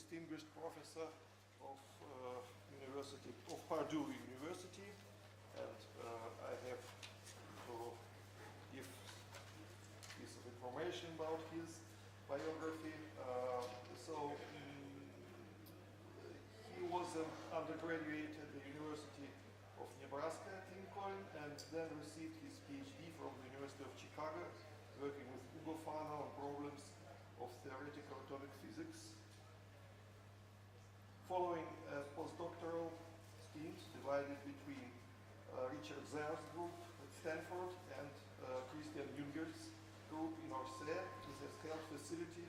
distinguished professor of Purdue University, and I have to give a piece of information about his biography. He was an undergraduate at the University of Nebraska at Lincoln, and then received his PhD from the University of Chicago, working with Ugo Fano on problems of theoretical atomic physics. Following a postdoctoral stint divided between Richard Zer's group at Stanford and Christian Junger's group in Orsay, he has held facility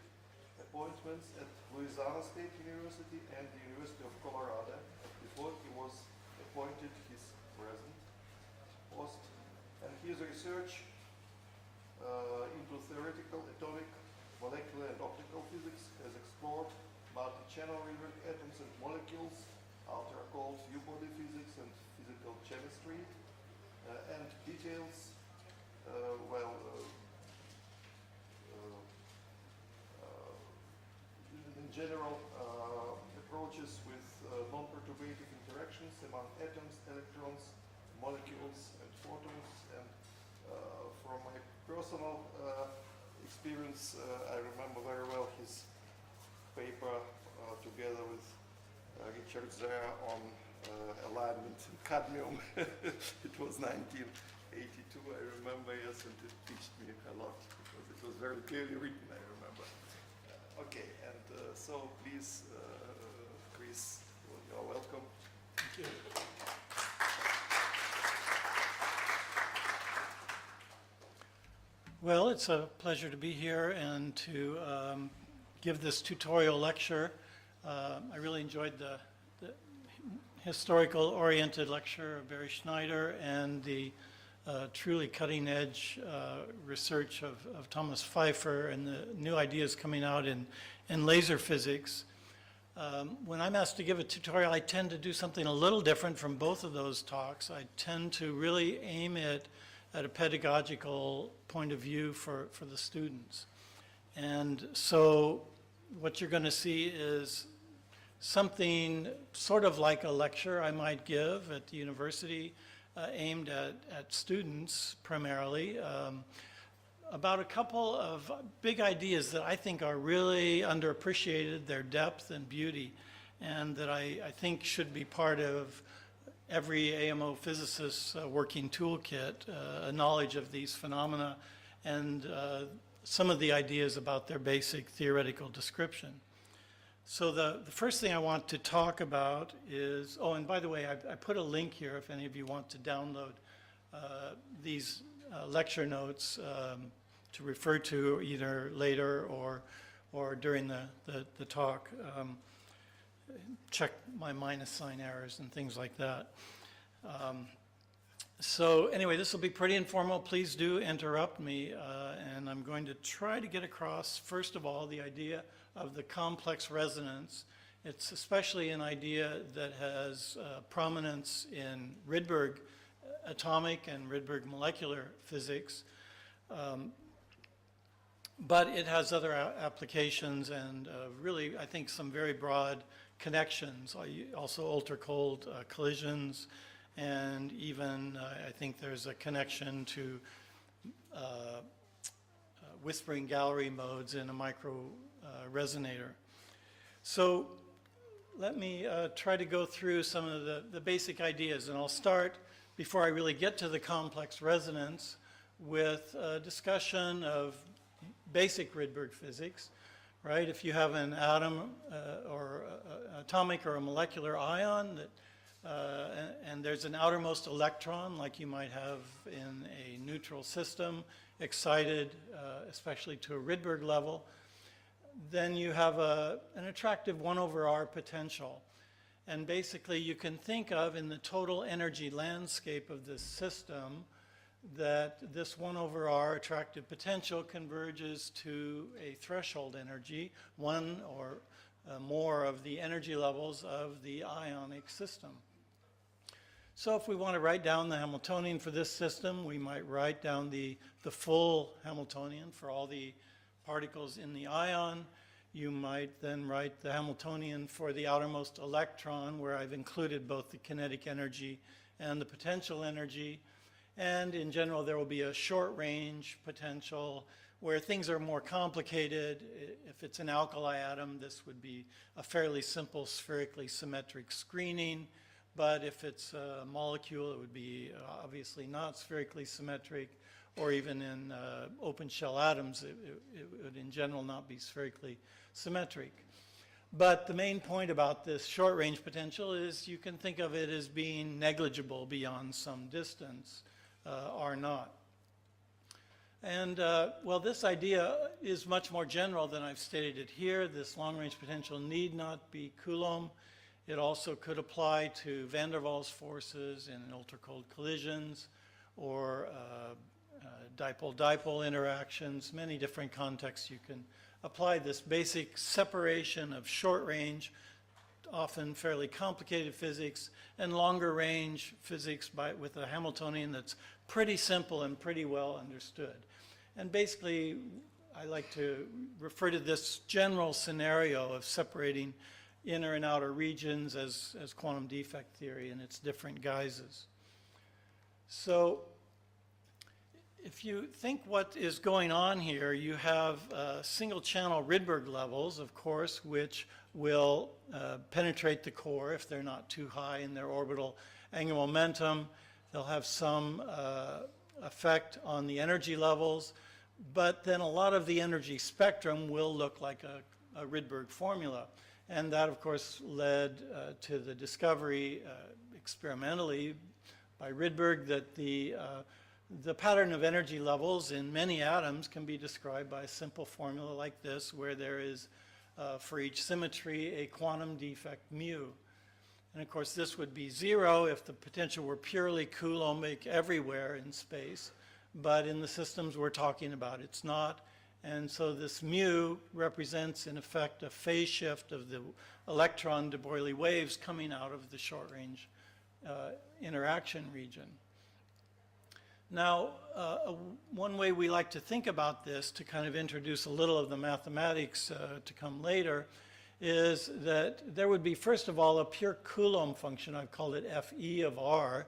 appointments at Louisiana State University and the University of Colorado before he was appointed his present post. And his research into theoretical atomic, molecular, and optical physics has explored multi-channel Rydberg atoms and molecules, ultra-cold few-body physics, and physical chemistry, and details, in general, approaches with non-perturbative interactions among atoms, electrons, molecules, and photons. And from my personal experience, I remember very well his paper together with Richard Zer on alignment in cadmium. It was 1982, I remember, yes, and it teached me a lot because it was very clearly written, I remember. Okay, and so please, Chris, you're welcome. Thank you. Well, it's a pleasure to be here and to give this tutorial lecture. I really enjoyed the historical-oriented lecture of Barry Schneider and the truly cutting-edge research of Thomas Pfeiffer and the new ideas coming out in laser physics. When I'm asked to give a tutorial, I tend to do something a little different from both of those talks. I tend to really aim it at a pedagogical point of view for the students. And so what you're going to see is something sort of like a lecture I might give at the university, aimed at students primarily, about a couple of big ideas that I think are really underappreciated, their depth and beauty, and that I think should be part of every AMO physicist's working toolkit, a knowledge of these phenomena and some of the ideas about their basic theoretical description. So the first thing I want to talk about is, oh, and by the way, I put a link here if any of you want to download these lecture notes to refer to either later or during the talk. Check my minus sign errors and things like that. So anyway, this will be pretty informal. Please do interrupt me, and I'm going to try to get across, first of all, the idea of the complex resonance. It's especially an idea that has prominence in Rydberg atomic and Rydberg molecular physics, but it has other applications and really, I think, some very broad connections, also ultra-cold collisions, and even I think there's a connection to whispering gallery modes in a micro resonator. So let me try to go through some of the basic ideas, and I'll start, before I really get to the complex resonance, with a discussion of basic Rydberg physics, right? If you have an atom or an atomic or a molecular ion that and there's an outermost electron, like you might have in a neutral system, excited especially to a Rydberg level, then you have an attractive 1/r potential. And basically you can think of, in the total energy landscape of this system, that this 1/r attractive potential converges to a threshold energy, one or more of the energy levels of the ionic system. So if we want to write down the Hamiltonian for this system, we might write down the full Hamiltonian for all the particles in the ion, you might then write the Hamiltonian for the outermost electron, where I've included both the kinetic energy and the potential energy. And in general, there will be a short range potential where things are more complicated. If it's an alkali atom, this would be a fairly simple spherically symmetric screening. But if it's a molecule, it would be obviously not spherically symmetric, or even in open shell atoms, it would in general not be spherically symmetric. But the main point about this short range potential is you can think of it as being negligible beyond some distance, R naught. And well, this idea is much more general than I've stated it here. This long range potential need not be Coulomb. It also could apply to van der Waals forces in ultra-cold collisions, or dipole-dipole interactions, many different contexts you can apply this basic separation of short range, often fairly complicated physics, and longer range physics with a Hamiltonian that's pretty simple and pretty well understood. And basically, I like to refer to this general scenario of separating inner and outer regions as quantum defect theory in its different guises. So if you think what is going on here, you have single channel Rydberg levels, of course, which will penetrate the core if they're not too high in their orbital angular momentum. They'll have some effect on the energy levels, but then a lot of the energy spectrum will look like a Rydberg formula. And that, of course, led to the discovery experimentally by Rydberg that the pattern of energy levels in many atoms can be described by a simple formula like this, where there is, for each symmetry, a quantum defect mu. And of course, this would be 0 if the potential were purely Coulombic everywhere in space. But in the systems we're talking about, it's not. And so this mu represents, in effect, a phase shift of the electron de Broglie waves coming out of the short-range interaction region. Now, one way we like to think about this, to kind of introduce a little of the mathematics to come later, is that there would be, first of all, a pure Coulomb function. I've called it Fe of R.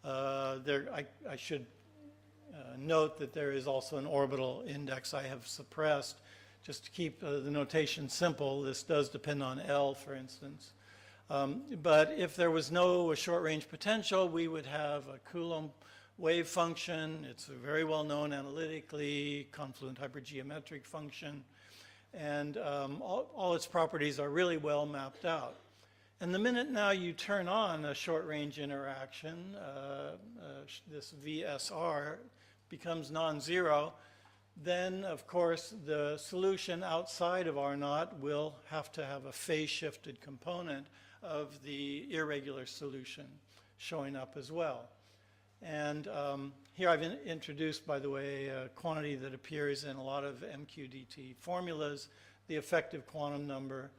I should note that there is also an orbital index I have suppressed, just to keep the notation simple. This does depend on L, for instance. But if there was no short-range potential, we would have a Coulomb wave function. It's a very well-known analytically confluent hypergeometric function. And all its properties are really well mapped out. And the minute now you turn on a short-range interaction, this VSR becomes non-zero, then, of course, the solution outside of R naught will have to have a phase-shifted component of the irregular solution showing up as well. And here I've introduced, by the way, a quantity that appears in a lot of MQDT formulas, the effective quantum number,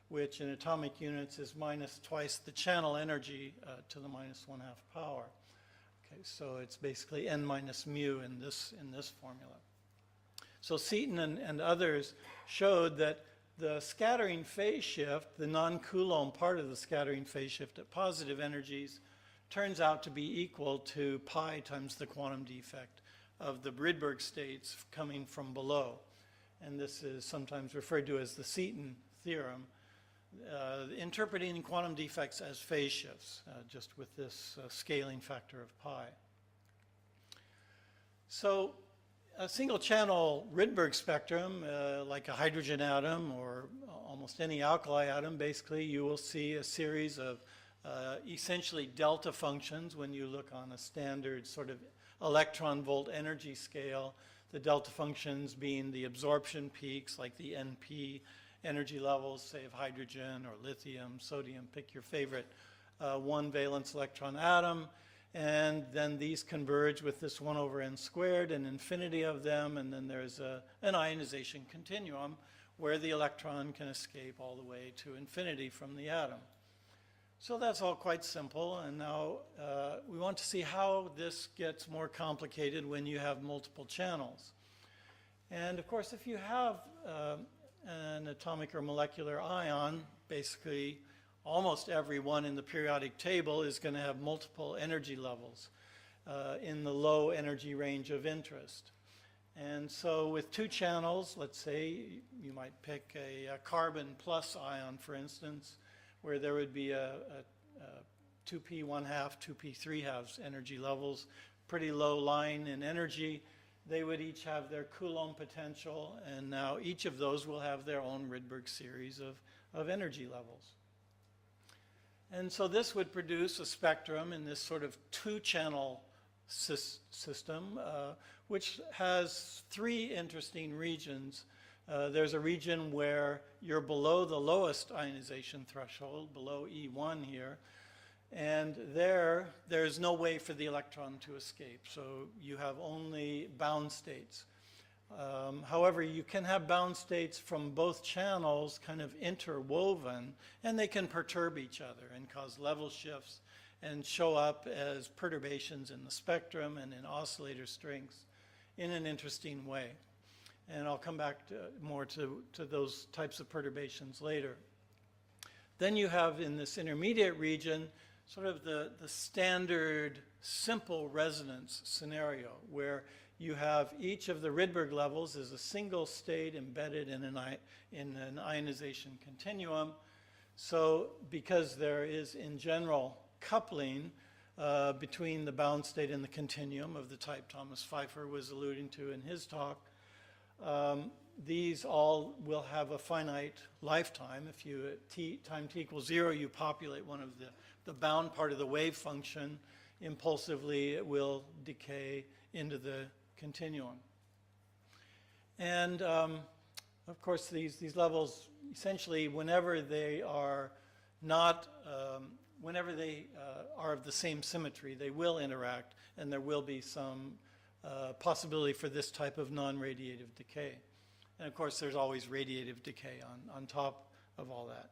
which in atomic units is minus twice the channel energy to the minus 1/2 power. Okay, so it's basically n minus mu in this formula. So Seaton and others showed that the scattering phase shift, the non-Coulomb part of the scattering phase shift at positive energies, turns out to be equal to pi times the quantum defect of the Rydberg states coming from below. And this is sometimes referred to as the Seaton theorem, interpreting quantum defects as phase shifts, just with this scaling factor of pi. So a single channel Rydberg spectrum, like a hydrogen atom or almost any alkali atom, basically you will see a series of essentially delta functions when you look on a standard sort of electron volt energy scale, the delta functions being the absorption peaks like the NP energy levels, say of hydrogen or lithium, sodium, pick your favorite one valence electron atom, and then these converge with this 1/n squared, an infinity of them, and then there's an ionization continuum where the electron can escape all the way to infinity from the atom. So that's all quite simple, and now we want to see how this gets more complicated when you have multiple channels. And of course, if you have an atomic or molecular ion, basically almost every one in the periodic table is going to have multiple energy levels in the low energy range of interest. And so with two channels, let's say you might pick a carbon plus ion, for instance, where there would be a 2p 1/2, 2p 3/2 energy levels, pretty low line in energy. They would each have their Coulomb potential, and now each of those will have their own Rydberg series of energy levels. And so this would produce a spectrum in this sort of two-channel system, which has three interesting regions. There's a region where you're below the lowest ionization threshold, below E1 here, and there's no way for the electron to escape, so you have only bound states. However, you can have bound states from both channels kind of interwoven, and they can perturb each other and cause level shifts and show up as perturbations in the spectrum and in oscillator strengths in an interesting way. And I'll come back more to those types of perturbations later. Then you have in this intermediate region sort of the standard simple resonance scenario where you have each of the Rydberg levels as a single state embedded in an ionization continuum. So because there is in general coupling between the bound state and the continuum of the type Thomas Pfeiffer was alluding to in his talk, these all will have a finite lifetime. If you at time t equals 0, you populate one of the bound part of the wave function, impulsively it will decay into the continuum. And of course these levels essentially whenever they are not whenever they are of the same symmetry, they will interact, and there will be some possibility for this type of non-radiative decay. And of course, there's always radiative decay on top of all that.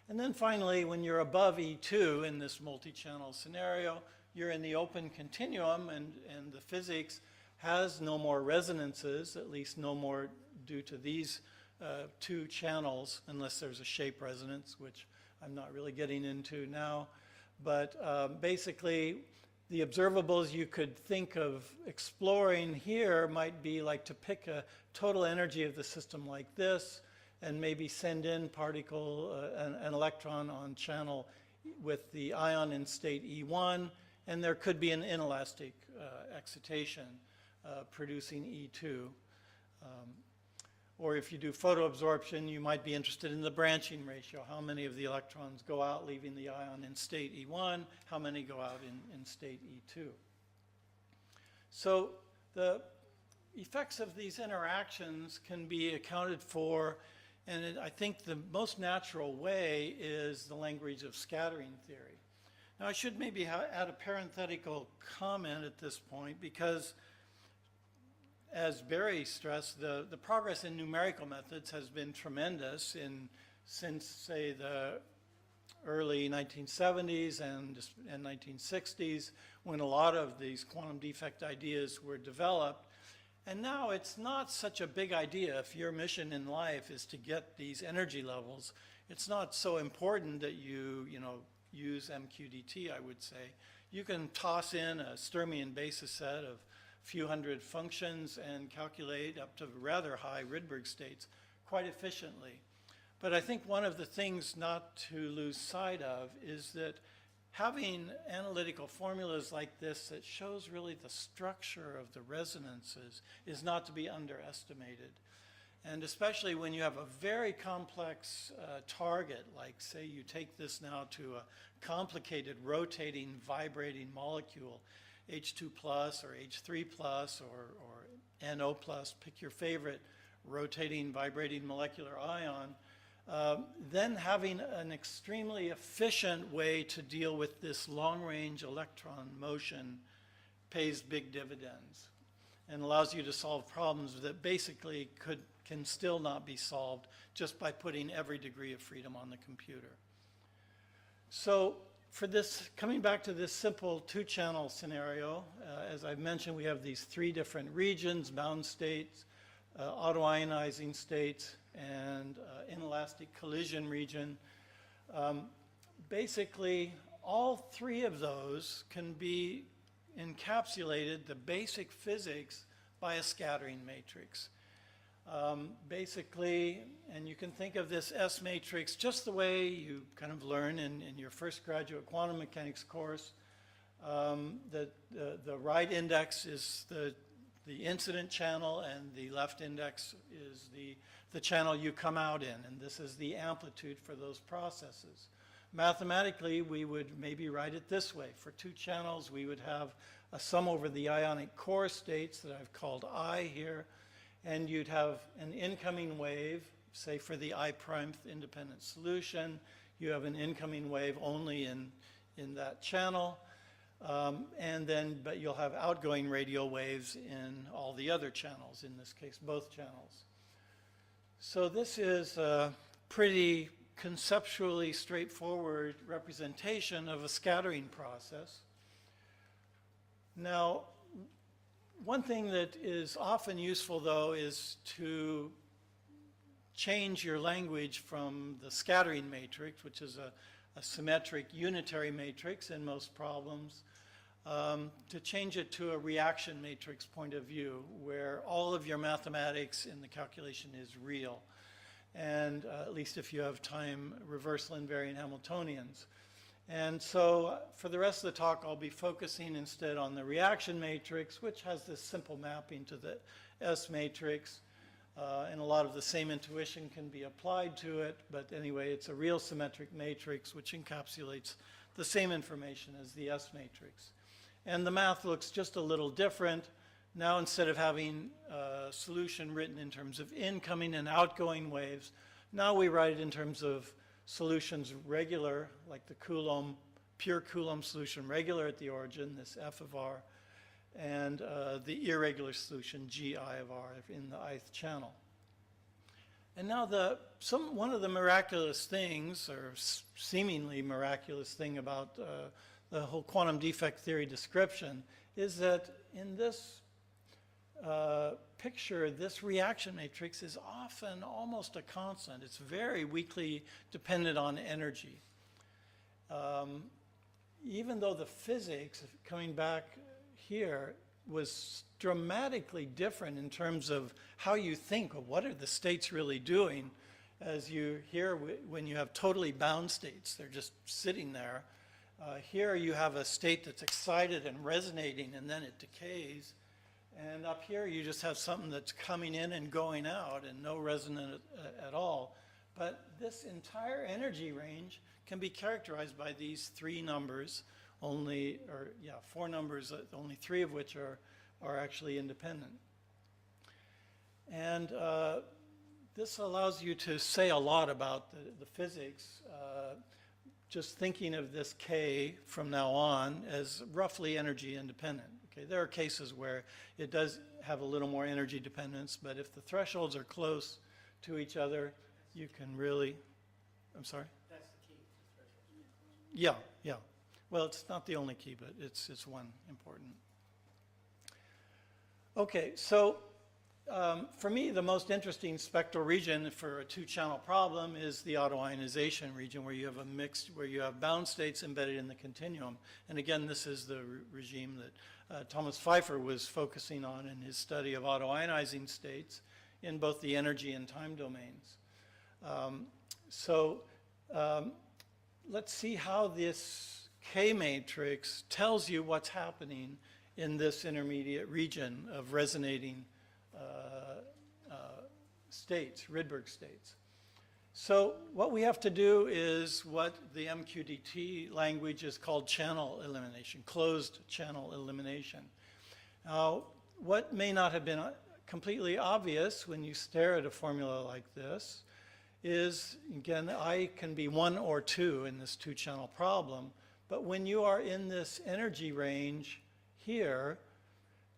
And then finally, when you're above E2 in this multi-channel scenario, you're in the open continuum, and the physics has no more resonances, at least no more due to these two channels, unless there's a shape resonance, which I'm not really getting into now. But basically, the observables you could think of exploring here might be like to pick a total energy of the system like this and maybe send in an electron on channel with the ion in state E1, and there could be an inelastic excitation producing E2. Or if you do photoabsorption, you might be interested in the branching ratio. How many of the electrons go out leaving the ion in state E1? How many go out in state E2? So the effects of these interactions can be accounted for, and I think the most natural way is the language of scattering theory. Now I should maybe add a parenthetical comment at this point, because as Barry stressed, the progress in numerical methods has been tremendous since, say, the early 1970s and 1960s, when a lot of these quantum defect ideas were developed. And now it's not such a big idea. If your mission in life is to get these energy levels, it's not so important that you use MQDT, I would say. You can toss in a Sturmian basis set of few hundred functions and calculate up to rather high Rydberg states quite efficiently. But I think one of the things not to lose sight of is that having analytical formulas like this that shows really the structure of the resonances is not to be underestimated. And especially when you have a very complex target, like say you take this now to a complicated rotating vibrating molecule, H2 plus or H3 plus or NO plus, pick your favorite rotating vibrating molecular ion, then having an extremely efficient way to deal with this long-range electron motion pays big dividends and allows you to solve problems that basically can still not be solved just by putting every degree of freedom on the computer. So for this, coming back to this simple two-channel scenario, as I've mentioned, we have these three different regions, bound states, autoionizing states, and inelastic collision region. Basically, all three of those can be encapsulated, the basic physics, by a scattering matrix. Basically, and you can think of this S matrix just the way you kind of learn in your first graduate quantum mechanics course. The right index is the incident channel, and the left index is the channel you come out in, and this is the amplitude for those processes. Mathematically, we would maybe write it this way. For two channels, we would have a sum over the ionic core states that I've called I here, and you'd have an incoming wave, say for the I-prime independent solution, you have an incoming wave only in that channel, but you'll have outgoing radial waves in all the other channels, in this case, both channels. So this is a pretty conceptually straightforward representation of a scattering process. Now, one thing that is often useful, though, is to change your language from the scattering matrix, which is a symmetric unitary matrix in most problems, to change it to a reaction matrix point of view, where all of your mathematics in the calculation is real. And at least if you have time, reversal invariant Hamiltonians. And so for the rest of the talk, I'll be focusing instead on the reaction matrix, which has this simple mapping to the S matrix. And a lot of the same intuition can be applied to it. But anyway, it's a real symmetric matrix, which encapsulates the same information as the S matrix. And the math looks just a little different. Now, instead of having a solution written in terms of incoming and outgoing waves, now we write it in terms of solutions regular, like the Coulomb, pure Coulomb solution regular at the origin, this F of R, and the irregular solution, Gi of R, in the ith channel. And now one of the miraculous things, or seemingly miraculous thing about the whole quantum defect theory description is that in this picture, this reaction matrix is often almost a constant. It's very weakly dependent on energy. Even though the physics, coming back here, was dramatically different in terms of how you think of what are the states really doing, as you hear when you have totally bound states, they're just sitting there. Here you have a state that's excited and resonating, and then it decays. And up here, you just have something that's coming in and going out and no resonance at all. But this entire energy range can be characterized by these three numbers, four numbers, only three of which are actually independent. And this allows you to say a lot about the physics, just thinking of this K from now on as roughly energy independent. Okay, there are cases where it does have a little more energy dependence, but if the thresholds are close to each other, you can really, I'm sorry? That's the key, the thresholds. Yeah. Well, it's not the only key, but it's one important. Okay, so for me, the most interesting spectral region for a two-channel problem is the autoionization region, where you have where you have bound states embedded in the continuum. And again, this is the regime that Thomas Pfeiffer was focusing on in his study of autoionizing states in both the energy and time domains. Let's see how this K matrix tells you what's happening in this intermediate region of resonating states, Rydberg states. So what we have to do is what the MQDT language is called channel elimination, closed channel elimination. Now, what may not have been completely obvious when you stare at a formula like this is, again, I can be 1 or 2 in this two-channel problem, but when you are in this energy range here,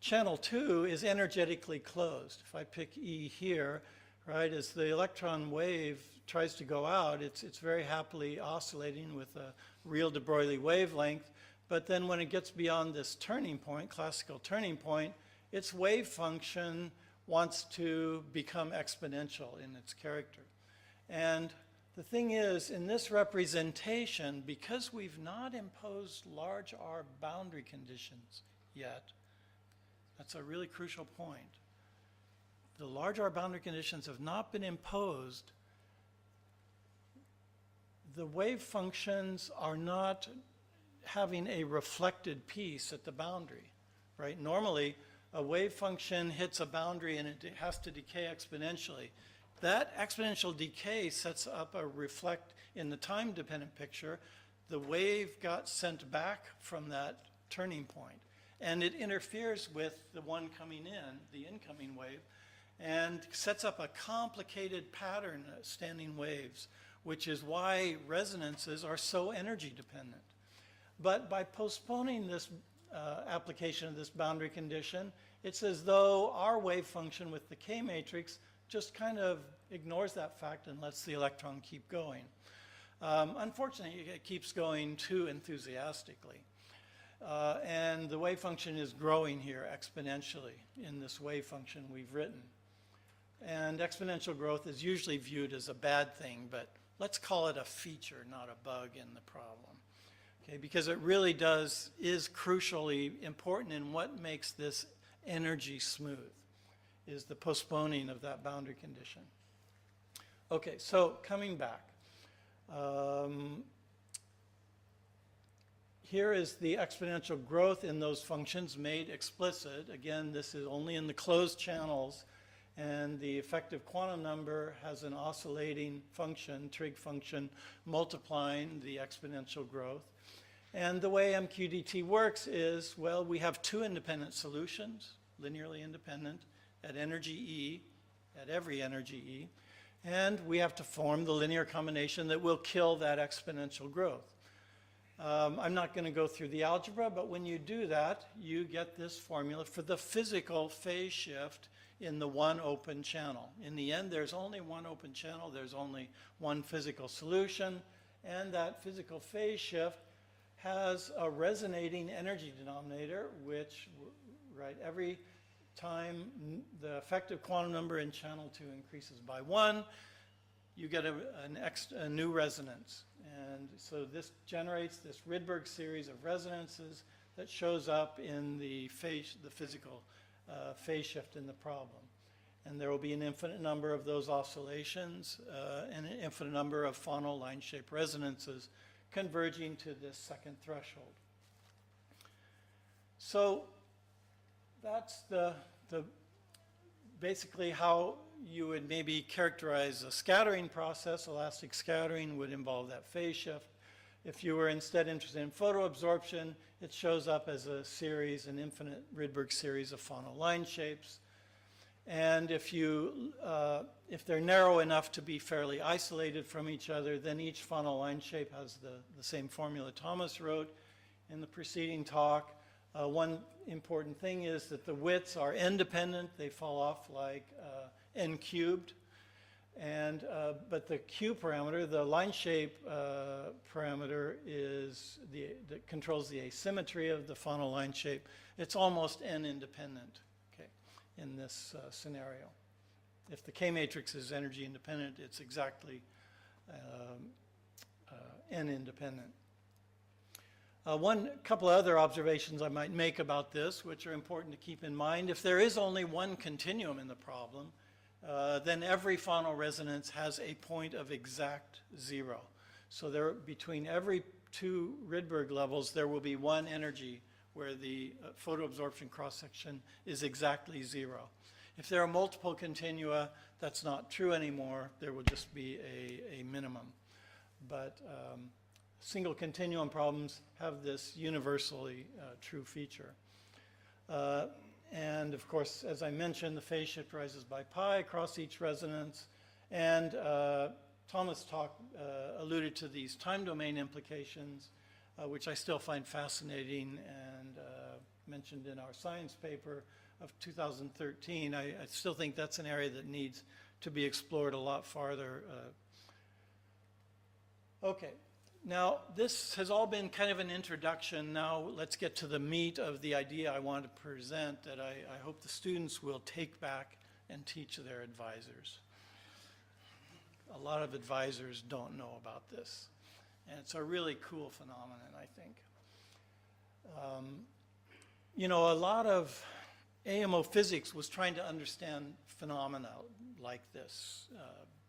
channel 2 is energetically closed. If I pick E here, right, as the electron wave tries to go out, it's very happily oscillating with a real de Broglie wavelength, but then when it gets beyond this turning point, classical turning point, its wave function wants to become exponential in its character. And the thing is, in this representation, because we've not imposed large R boundary conditions yet, that's a really crucial point. The large R boundary conditions have not been imposed. The wave functions are not having a reflected piece at the boundary, right? Normally, a wave function hits a boundary and it has to decay exponentially. That exponential decay sets up a reflect in the time-dependent picture. The wave got sent back from that turning point, and it interferes with the one coming in, the incoming wave, and sets up a complicated pattern of standing waves, which is why resonances are so energy dependent. But by postponing this application of this boundary condition, it's as though our wave function with the K matrix just kind of ignores that fact and lets the electron keep going. Unfortunately, it keeps going too enthusiastically. And the wave function is growing here exponentially in this wave function we've written. And exponential growth is usually viewed as a bad thing, but let's call it a feature, not a bug in the problem. Okay, because it really is crucially important in what makes this energy smooth, is the postponing of that boundary condition. Okay, so coming back. Here is the exponential growth in those functions made explicit. Again, this is only in the closed channels, and the effective quantum number has an oscillating function, trig function, multiplying the exponential growth. And the way MQDT works is, well, we have two independent solutions, linearly independent, at energy E, at every energy E, and we have to form the linear combination that will kill that exponential growth. I'm not going to go through the algebra, but when you do that, you get this formula for the physical phase shift in the one open channel. In the end, there's only one open channel, there's only one physical solution, and that physical phase shift has a resonating energy denominator, which, right, every time the effective quantum number in channel 2 increases by 1, you get a new resonance. And so this generates this Rydberg series of resonances that shows up in the physical phase shift in the problem. And there will be an infinite number of those oscillations and an infinite number of faunal line-shaped resonances converging to this second threshold. So that's basically how you would maybe characterize a scattering process. Elastic scattering would involve that phase shift. If you were instead interested in photoabsorption, it shows up as a series, an infinite Rydberg series of faunal line shapes. And if they're narrow enough to be fairly isolated from each other, then each faunal line shape has the same formula Thomas wrote in the preceding talk. One important thing is that the widths are n-dependent. They fall off like n cubed. And, but the Q parameter, the line shape parameter, that controls the asymmetry of the faunal line shape. It's almost n-independent, okay, in this scenario. If the K matrix is energy independent, it's exactly n-independent. One couple of other observations I might make about this, which are important to keep in mind. If there is only one continuum in the problem, then every faunal resonance has a point of exact zero. So between every two Rydberg levels, there will be one energy where the photoabsorption cross-section is exactly zero. If there are multiple continua, that's not true anymore. There will just be a minimum. But single continuum problems have this universally true feature. And of course, as I mentioned, the phase shift rises by pi across each resonance. And Thomas alluded to these time domain implications, which I still find fascinating and mentioned in our science paper of 2013. I still think that's an area that needs to be explored a lot farther. Okay. Now, this has all been kind of an introduction. Now, let's get to the meat of the idea I want to present that I hope the students will take back and teach their advisors. A lot of advisors don't know about this, and it's a really cool phenomenon, I think. You know, a lot of AMO physics was trying to understand phenomena like this,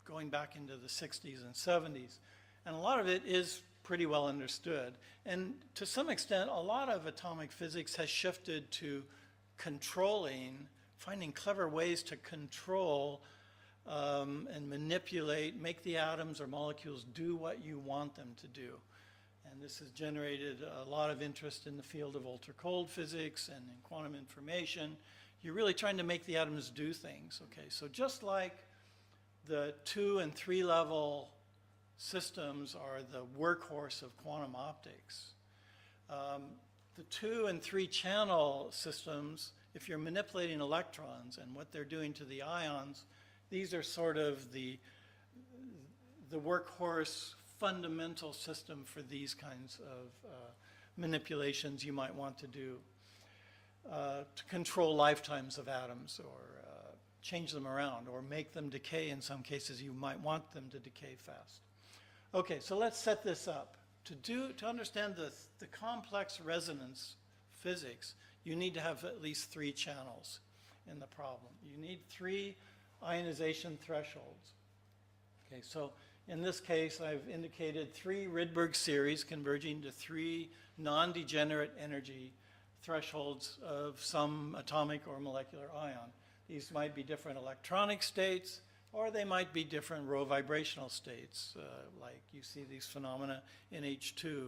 going back into the 60s and 70s. And a lot of it is pretty well understood. And to some extent, a lot of atomic physics has shifted to controlling, finding clever ways to control and manipulate, make the atoms or molecules do what you want them to do. And this has generated a lot of interest in the field of ultra-cold physics and in quantum information. You're really trying to make the atoms do things, okay? So just like the 2 and 3 level systems are the workhorse of quantum optics, the 2 and 3 channel systems, if you're manipulating electrons and what they're doing to the ions, these are sort of the workhorse fundamental system for these kinds of manipulations you might want to do to control lifetimes of atoms or change them around or make them decay. In some cases, you might want them to decay fast. Okay, so let's set this up. To understand the complex resonance physics, you need to have at least 3 channels in the problem. You need 3 ionization thresholds. Okay, so in this case, I've indicated 3 Rydberg series converging to 3 non-degenerate energy thresholds of some atomic or molecular ion. These might be different electronic states, or they might be different rho vibrational states, like you see these phenomena in H2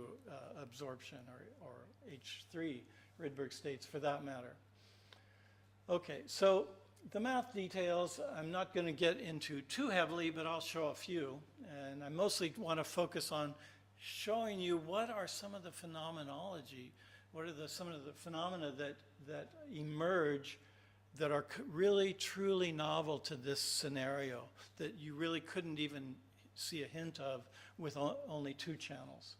absorption or H3 Rydberg states for that matter. Okay, so the math details I'm not going to get into too heavily, but I'll show a few. And I mostly want to focus on showing you what are some of the phenomenology, what are some of the phenomena that emerge that are really truly novel to this scenario that you really couldn't even see a hint of with only 2 channels.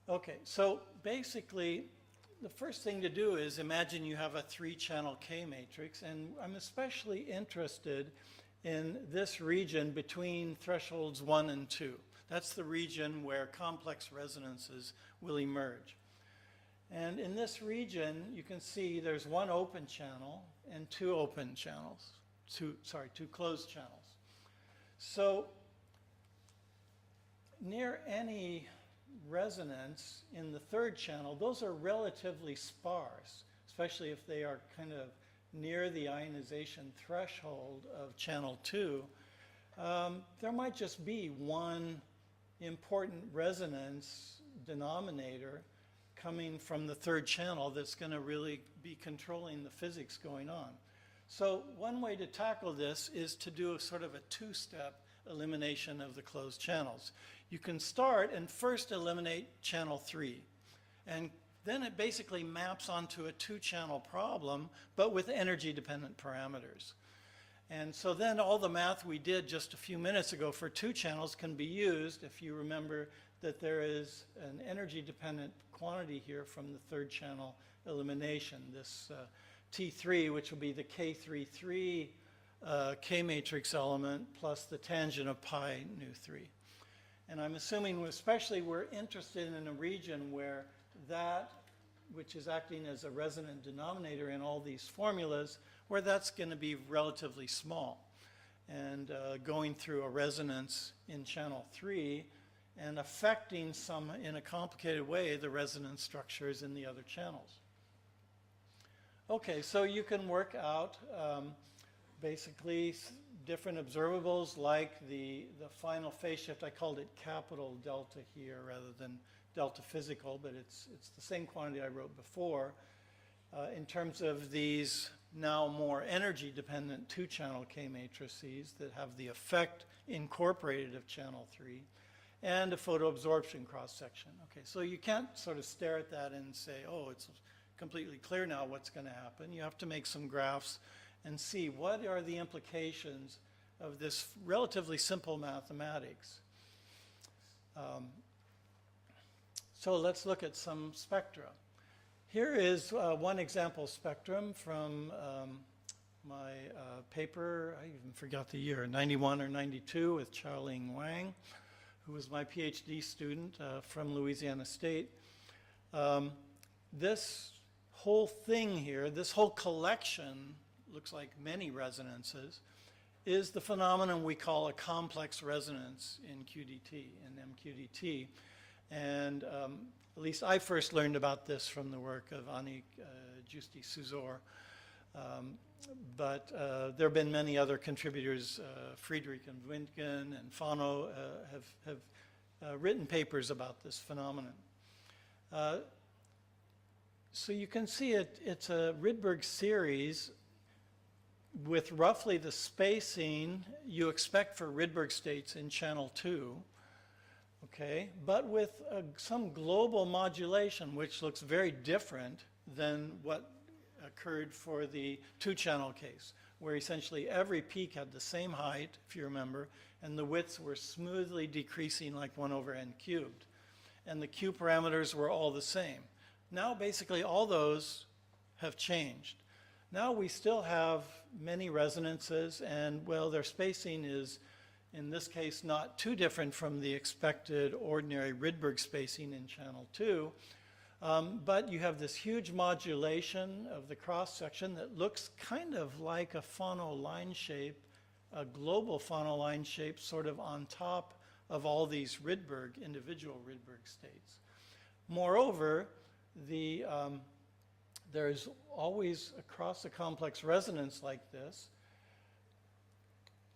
Okay, so basically, the first thing to do is imagine you have a 3-channel K matrix, and I'm especially interested in this region between thresholds 1 and 2. That's the region where complex resonances will emerge. And in this region, you can see there's 1 open channel and 2 open channels, 2 closed channels. So near any resonance in the 3rd channel, those are relatively sparse, especially if they are kind of near the ionization threshold of channel 2. There might just be 1 important resonance denominator coming from the 3rd channel that's going to really be controlling the physics going on. So one way to tackle this is to do a sort of a 2-step elimination of the closed channels. You can start and first eliminate channel 3, and then it basically maps onto a 2-channel problem, but with energy-dependent parameters. And so then all the math we did just a few minutes ago for 2 channels can be used if you remember that there is an energy-dependent quantity here from the 3rd channel elimination, this T3, which will be the K33 K matrix element plus the tangent of pi nu 3. And I'm assuming especially we're interested in a region where that, which is acting as a resonant denominator in all these formulas, where that's going to be relatively small and going through a resonance in channel 3 and affecting in a complicated way, the resonance structures in the other channels. Okay, so you can work out basically different observables like the final phase shift. I called it capital delta here rather than delta physical, but it's the same quantity I wrote before in terms of these now more energy dependent 2-channel K matrices that have the effect incorporated of channel 3 and a photoabsorption cross section. Okay, so you can't sort of stare at that and say, oh, it's completely clear now what's going to happen. You have to make some graphs and see what are the implications of this relatively simple mathematics. So let's look at some spectra. Here is one example spectrum from my paper, I even forgot the year, 91 or 92 with Chaoling Wang, who was my PhD student from Louisiana State. This whole thing here, this whole collection, looks like many resonances, is the phenomenon we call a complex resonance in QDT, in MQDT. And at least I first learned about this from the work of Annick Giusti-Suzor. But there have been many other contributors. Friedrich and Wintgen and Fano have written papers about this phenomenon. So you can see it's a Rydberg series with roughly the spacing you expect for Rydberg states in channel 2, okay, but with some global modulation, which looks very different than what occurred for the 2-channel case, where essentially every peak had the same height, if you remember, and the widths were smoothly decreasing like 1 over n cubed. And the Q parameters were all the same. Now basically all those have changed. Now we still have many resonances, and well, their spacing is, in this case, not too different from the expected ordinary Rydberg spacing in channel 2. But you have this huge modulation of the cross-section that looks kind of like a Fano line shape, a global Fano line shape sort of on top of all these Rydberg, individual Rydberg states. Moreover, there's always, across a complex resonance like this,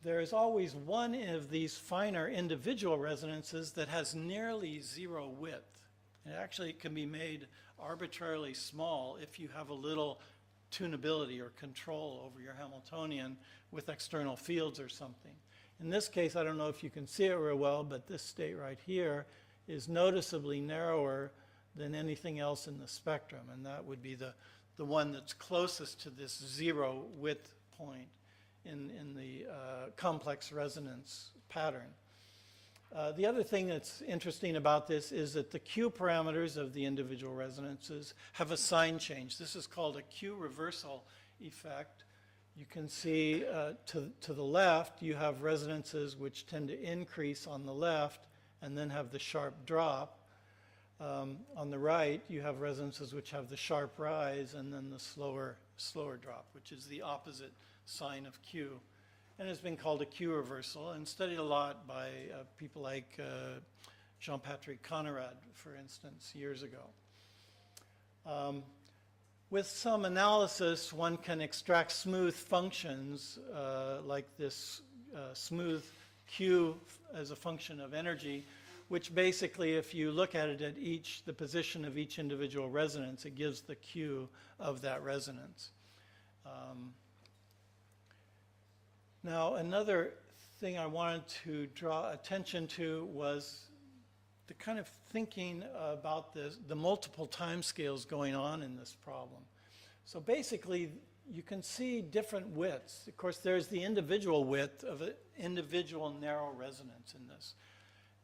there is always one of these finer individual resonances that has nearly zero width. And actually, it can be made arbitrarily small if you have a little tunability or control over your Hamiltonian with external fields or something. In this case, I don't know if you can see it real well, but this state right here is noticeably narrower than anything else in the spectrum, and that would be the one that's closest to this zero width point in the complex resonance pattern. The other thing that's interesting about this is that the Q parameters of the individual resonances have a sign change. This is called a Q reversal effect. You can see to the left, you have resonances which tend to increase on the left and then have the sharp drop. On the right, you have resonances which have the sharp rise and then the slower drop, which is the opposite sign of Q. And it's been called a Q reversal and studied a lot by people like Jean-Patrick Conrad, for instance, years ago. With some analysis, one can extract smooth functions like this smooth Q as a function of energy, which basically, if you look at it at the position of each individual resonance, it gives the Q of that resonance. Now, another thing I wanted to draw attention to was the kind of thinking about the multiple timescales going on in this problem. So basically, you can see different widths. Of course, there's the individual width of an individual narrow resonance in this.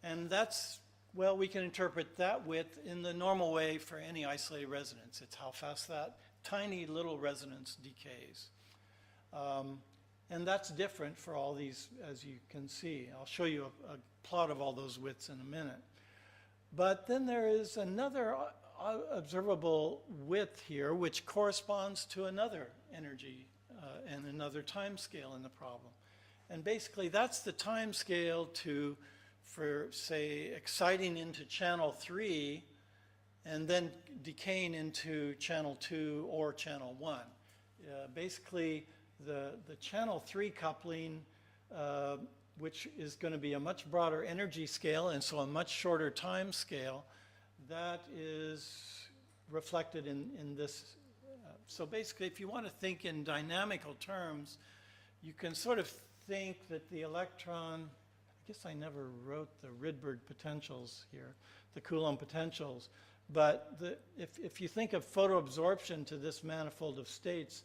And that's, well, we can interpret that width in the normal way for any isolated resonance. It's how fast that tiny little resonance decays. And that's different for all these, as you can see. I'll show you a plot of all those widths in a minute. But then there is another observable width here, which corresponds to another energy and another time scale in the problem. And basically, that's the time scale for, say, exciting into channel 3 and then decaying into channel 2 or channel 1. Basically, the channel 3 coupling, which is going to be a much broader energy scale and so a much shorter time scale, that is reflected in this. So basically, if you want to think in dynamical terms, you can sort of think that the electron, I guess I never wrote the Rydberg potentials here, the Coulomb potentials, but if you think of photoabsorption to this manifold of states,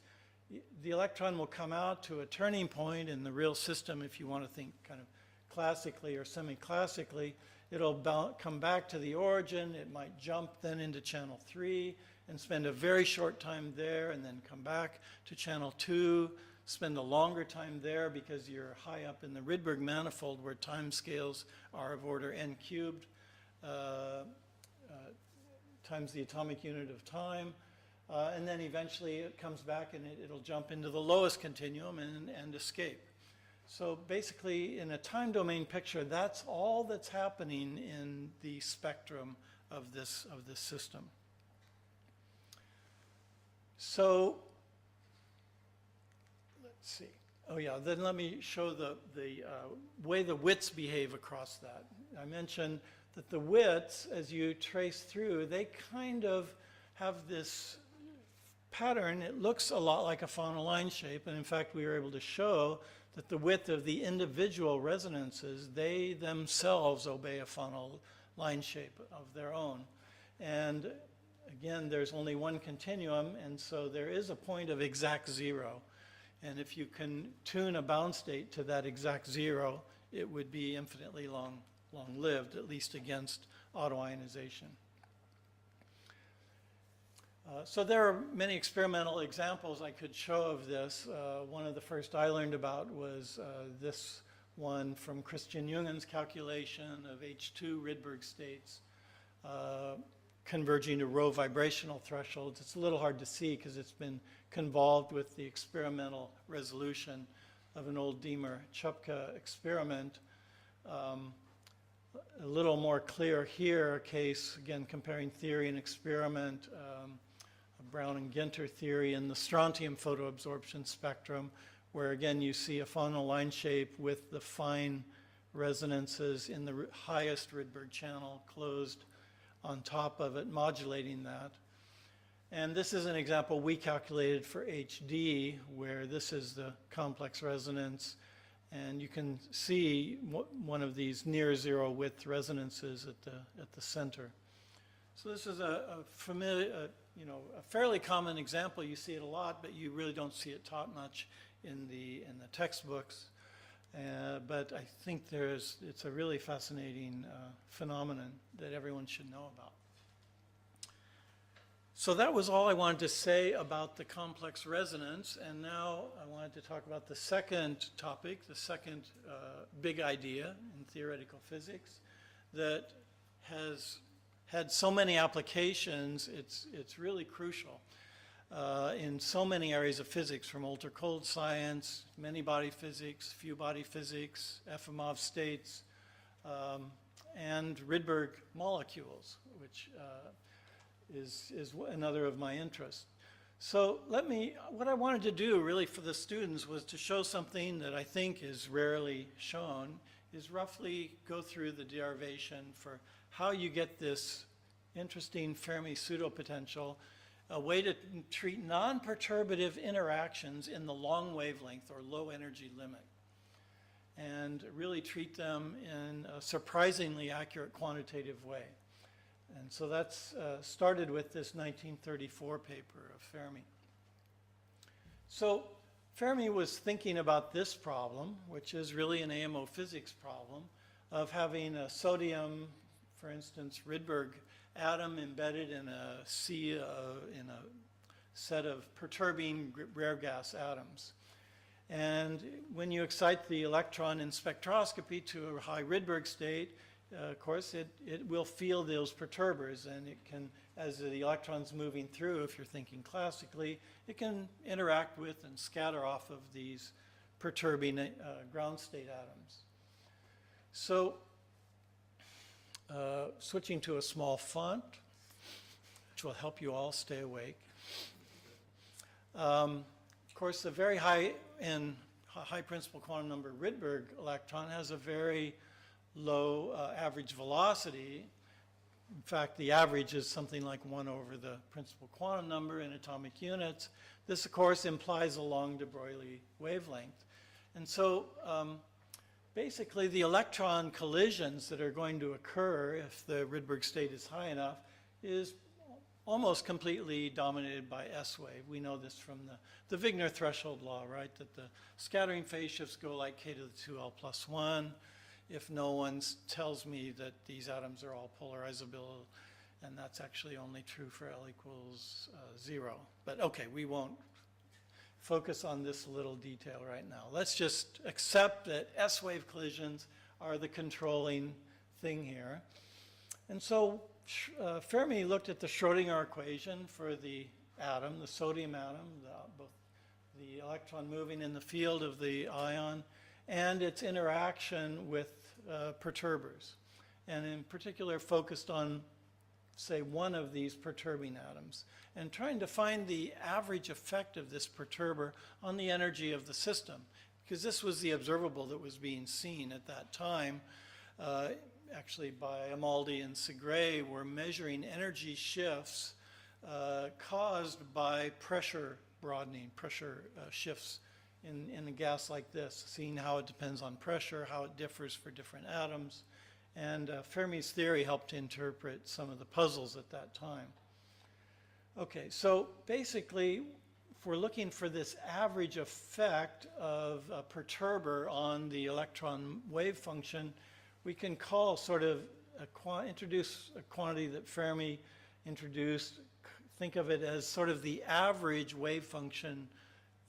the electron will come out to a turning point in the real system, if you want to think kind of classically or semi-classically. It'll come back to the origin, it might jump then into channel 3, and spend a very short time there and then come back to channel 2, spend a longer time there because you're high up in the Rydberg manifold where time scales are of order n cubed times the atomic unit of time. And then eventually it comes back and it'll jump into the lowest continuum and escape. So basically, in a time domain picture, that's all that's happening in the spectrum of this system. So let's see. Oh yeah, then let me show the way the widths behave across that. I mentioned that the widths, as you trace through, they kind of have this pattern. It looks a lot like a faunal line shape, and in fact we were able to show that the width of the individual resonances, they themselves obey a faunal line shape of their own. And again, there's only one continuum, and so there is a point of exact zero. And if you can tune a bound state to that exact zero, it would be infinitely long-lived, at least against autoionization. So there are many experimental examples I could show of this. One of the first I learned about was this one from Christian Jungen's calculation of H2 Rydberg states converging to rho vibrational thresholds. It's a little hard to see because it's been convolved with the experimental resolution of an old Diemer-Chupka experiment. A little more clear here, a case, again, comparing theory and experiment, Brown and Ginter theory in the strontium photoabsorption spectrum, where again you see a faunal line shape with the fine resonances in the highest Rydberg channel closed on top of it, modulating that. And this is an example we calculated for HD, where this is the complex resonance, and you can see one of these near zero width resonances at the center. So this is a familiar, a fairly common example. You see it a lot, but you really don't see it taught much in the textbooks. But I think it's a really fascinating phenomenon that everyone should know about. So that was all I wanted to say about the complex resonance, and now I wanted to talk about the second topic, the second big idea in theoretical physics that has had so many applications. It's really crucial in so many areas of physics, from ultra-cold science, many-body physics, few-body physics, Efimov states, and Rydberg molecules, which is another of my interests. So what I wanted to do really for the students was to show something that I think is rarely shown, is roughly go through the derivation for how you get this interesting Fermi pseudopotential, a way to treat non-perturbative interactions in the long wavelength or low energy limit, and really treat them in a surprisingly accurate quantitative way. And so that's started with this 1934 paper of Fermi. So Fermi was thinking about this problem, which is really an AMO physics problem, of having a sodium, for instance, Rydberg atom embedded in a set of perturbing rare gas atoms. And when you excite the electron in spectroscopy to a high Rydberg state, of course, it will feel those perturbers, and it can, as the electron's moving through, if you're thinking classically, it can interact with and scatter off of these perturbing ground state atoms. So, switching to a small font, which will help you all stay awake. Of course, the very high principal quantum number Rydberg electron has a very low average velocity. In fact, the average is something like 1 over the principal quantum number in atomic units. This, of course, implies a long de Broglie wavelength. And so basically, the electron collisions that are going to occur if the Rydberg state is high enough is almost completely dominated by S wave. We know this from the Wigner threshold law, right? That the scattering phase shifts go like k to the 2l plus 1. If no one tells me that these atoms are all polarizable And that's actually only true for L equals 0. But okay, we won't focus on this little detail right now. Let's just accept that S-wave collisions are the controlling thing here. And so Fermi looked at the Schrodinger equation for the atom, the sodium atom, both the electron moving in the field of the ion, and its interaction with perturbers. And in particular focused on, say, one of these perturbing atoms, and trying to find the average effect of this perturber on the energy of the system, because this was the observable that was being seen at that time. Actually, by Amaldi and Segre were measuring energy shifts caused by pressure broadening, pressure shifts in a gas like this, seeing how it depends on pressure, how it differs for different atoms. And Fermi's theory helped to interpret some of the puzzles at that time. Okay, so basically, if we're looking for this average effect of a perturber on the electron wave function, we can call sort of introduce a quantity that Fermi introduced, think of it as sort of the average wave function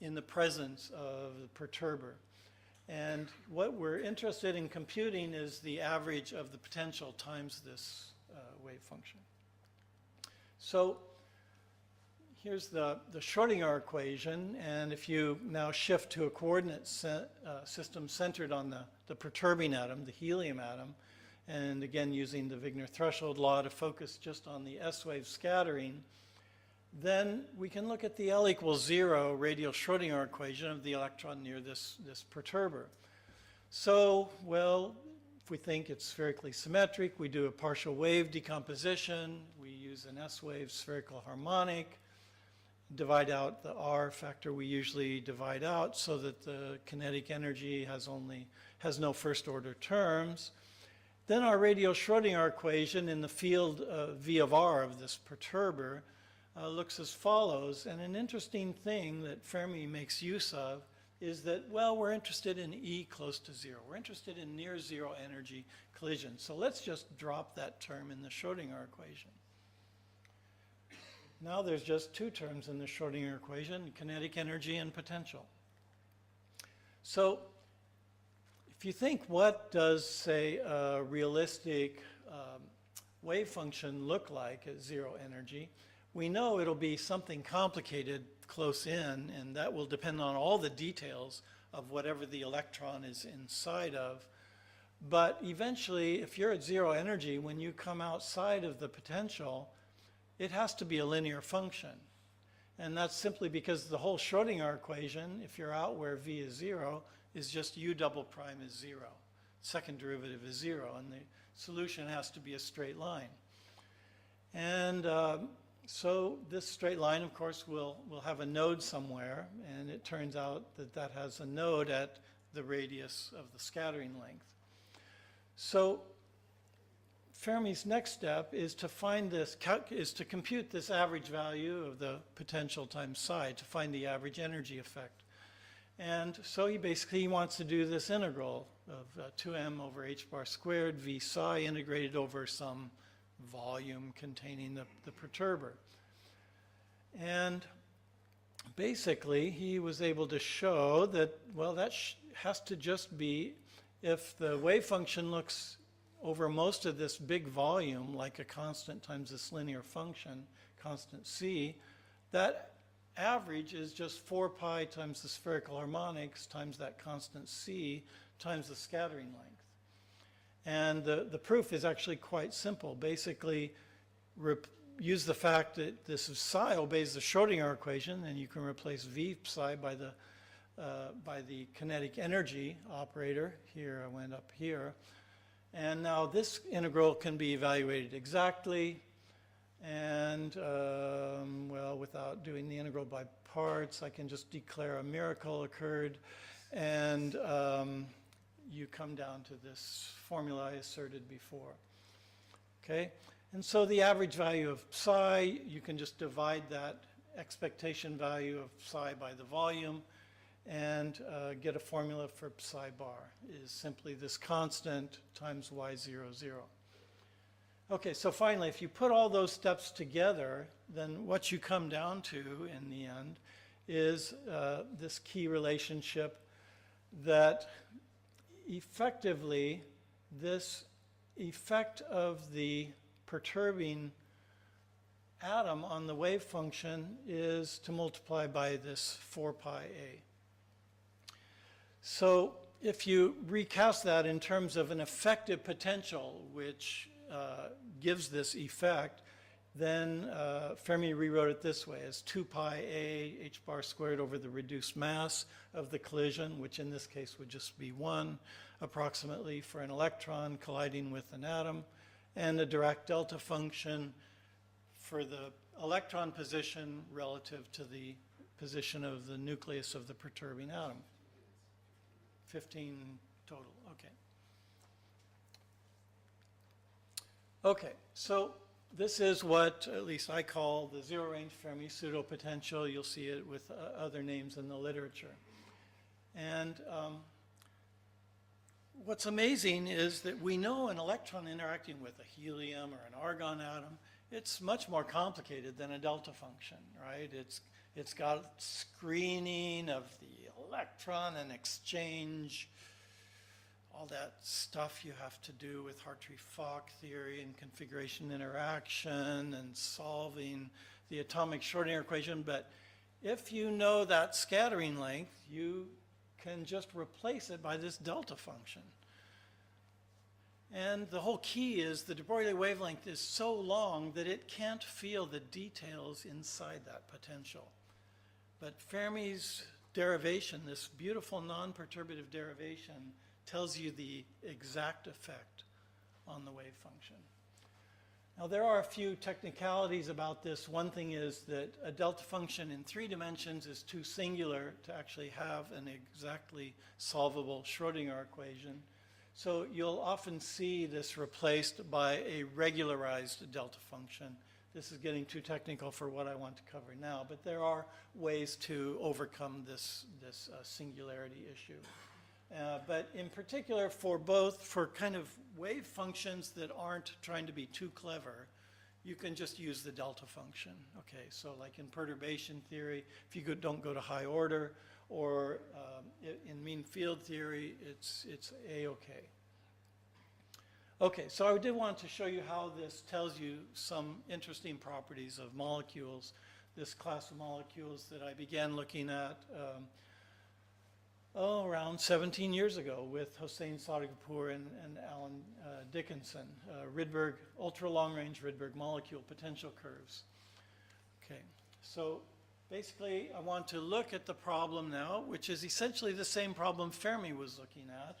in the presence of the perturber. And what we're interested in computing is the average of the potential times this wave function. So here's the Schrodinger equation, and if you now shift to a coordinate system centered on the perturbing atom, the helium atom, and again using the Wigner threshold law to focus just on the S-wave scattering, then we can look at the L equals 0 radial Schrodinger equation of the electron near this perturber. So, well, if we think it's spherically symmetric, we do a partial wave decomposition, we use an S-wave spherical harmonic, divide out the R factor we usually divide out so that the kinetic energy has no first order terms. Then our radial Schrodinger equation in the field V of R of this perturber looks as follows. And an interesting thing that Fermi makes use of is that, well, we're interested in E close to 0. We're interested in near zero energy collision. So let's just drop that term in the Schrodinger equation. Now there's just two terms in the Schrodinger equation, kinetic energy and potential. So if you think, what does, say, a realistic wave function look like at zero energy, we know it'll be something complicated close in, and that will depend on all the details of whatever the electron is inside of. But eventually, if you're at zero energy, when you come outside of the potential, it has to be a linear function. And that's simply because the whole Schrodinger equation, if you're out where V is 0, is just U double prime is 0. Second derivative is 0, and the solution has to be a straight line. And so this straight line, of course, will have a node somewhere, and it turns out that that has a node at the radius of the scattering length. So Fermi's next step is to find this, is to compute this average value of the potential times psi to find the average energy effect. And so he basically wants to do this integral of 2m over h bar squared v psi integrated over some volume containing the perturber. And basically he was able to show that, well, that has to just be if the wave function looks over most of this big volume like a constant times this linear function, constant c, that average is just 4 pi times the spherical harmonics times that constant c times the scattering length. And the proof is actually quite simple. Basically, use the fact that this is psi obeys the Schrodinger equation, and you can replace v psi by the kinetic energy operator. Here, I went up here. And now this integral can be evaluated exactly, and well, without doing the integral by parts, I can just declare a miracle occurred, and you come down to this formula I asserted before. Okay, and so the average value of psi, you can just divide that expectation value of psi by the volume and get a formula for psi bar is simply this constant times y00. Okay, so finally, if you put all those steps together, then what you come down to in the end is this key relationship that effectively this effect of the perturbing atom on the wave function is to multiply by this 4 pi a. So if you recast that in terms of an effective potential, which gives this effect, then Fermi rewrote it this way as 2 pi a h bar squared over the reduced mass of the collision, which in this case would just be 1 approximately for an electron colliding with an atom, and a Dirac delta function for the electron position relative to the position of the nucleus of the perturbing atom. 15 total, okay. Okay, so this is what at least I call the zero range Fermi pseudopotential. You'll see it with other names in the literature. And what's amazing is that we know an electron interacting with a helium or an argon atom, it's much more complicated than a delta function, right? It's got screening of the electron and exchange, all that stuff you have to do with Hartree-Fock theory and configuration interaction and solving the atomic Schrodinger equation. But if you know that scattering length, you can just replace it by this delta function. And the whole key is the de Broglie wavelength is so long that it can't feel the details inside that potential. But Fermi's derivation, this beautiful non-perturbative derivation, tells you the exact effect on the wave function. Now there are a few technicalities about this. One thing is that a delta function in 3 dimensions is too singular to actually have an exactly solvable Schrodinger equation. So you'll often see this replaced by a regularized delta function. This is getting too technical for what I want to cover now, but there are ways to overcome this singularity issue. But in particular for kind of wave functions that aren't trying to be too clever, you can just use the delta function. Okay, so like in perturbation theory, if you don't go to high order, or in mean field theory, it's A-okay. Okay, so I did want to show you how this tells you some interesting properties of molecules, this class of molecules that I began looking at around 17 years ago with Hossein Sadeghipour and Alan Dickinson, Rydberg, ultra-long-range Rydberg molecule potential curves. Okay, so basically I want to look at the problem now, which is essentially the same problem Fermi was looking at,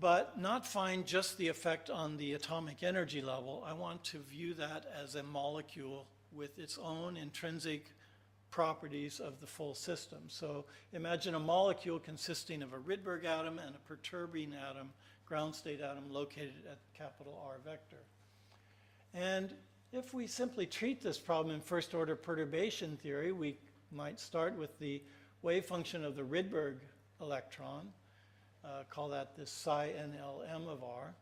but not find just the effect on the atomic energy level. I want to view that as a molecule with its own intrinsic properties of the full system. So imagine a molecule consisting of a Rydberg atom and a perturbing atom, ground state atom, located at capital R vector. And if we simply treat this problem in first order perturbation theory, we might start with the wave function of the Rydberg electron, call that this psi NLM of R,